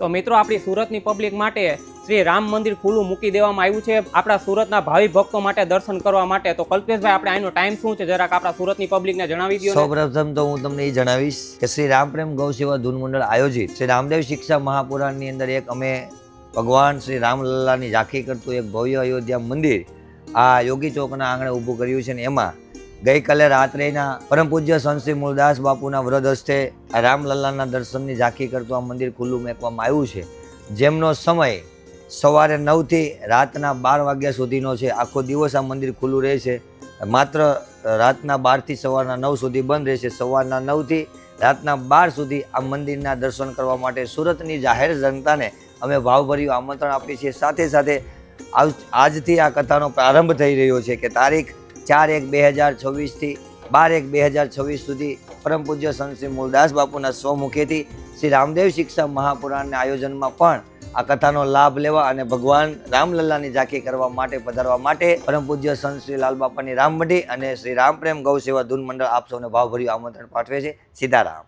તો મિત્રો આપણી સુરતની પબ્લિક માટે શ્રી રામ મંદિર ખુલ્લું મૂકી દેવામાં આવ્યું છે આપણા સુરતના ભાવિ ભક્તો માટે દર્શન કરવા માટે। તો કલ્પેશભાઈ આપણે આનો ટાઈમ શું છે જરાક આપણા સુરતની પબ્લિકને જણાવી દો। સૌપ્રથમ તો હું તમને એ જણાવીશ કે શ્રી રામપ્રેમ ગૌસેવા ધૂન મંડળ આયોજિત શ્રી રામદેવ શિક્ષા મહાપુરાણની અંદર એક અમે ભગવાન શ્રી રામલલ્લાની ઝાંખી કરતું એક ભવ્ય અયોધ્યા મંદિર આ યોગી ચોકના આંગણે ઊભું કર્યું છે ને એમાં ગઈકાલે રાત્રેના પરમ પૂજ્ય સંત શ્રી મૂળદાસ બાપુના વ્રત હસ્તે રામલલ્લાના દર્શનની ઝાંખી કરતું આ મંદિર ખુલ્લું મૂકવામાં આવ્યું છે, જેમનો સમય સવારે 9 થી રાતના 12 વાગ્યા સુધીનો છે। આખો દિવસ આ મંદિર ખુલ્લું રહેશે, માત્ર રાતના 12 થી સવારના 9 સુધી બંધ રહેશે। સવારના 9 થી રાતના 12 સુધી આ મંદિરના દર્શન કરવા માટે સુરતની જાહેર જનતાને અમે ભાવભર્યું આમંત્રણ આપીએ છીએ। સાથે સાથે આજથી આ કથાનો પ્રારંભ થઈ રહ્યો છે કે તારીખ 4/1/2026 થી 12/1/2026 સુધી પરમ પૂજ્ય સંત શ્રી મૂળદાસ બાપુના સ્વમુખેથી શ્રી રામદેવ શિક્ષા મહાપુરાણના આયોજનમાં પણ આ કથાનો લાભ લેવા અને ભગવાન રામલલ્લાની ઝાંખી કરવા માટે પધારવા માટે પરમ પૂજ્ય સંત શ્રી લાલબાપાની રામમઢી અને શ્રી રામપ્રેમ ગૌસેવા ધૂન મંડળ આપ સૌને ભાવભર્યું આમંત્રણ પાઠવે છે। સીતારામ।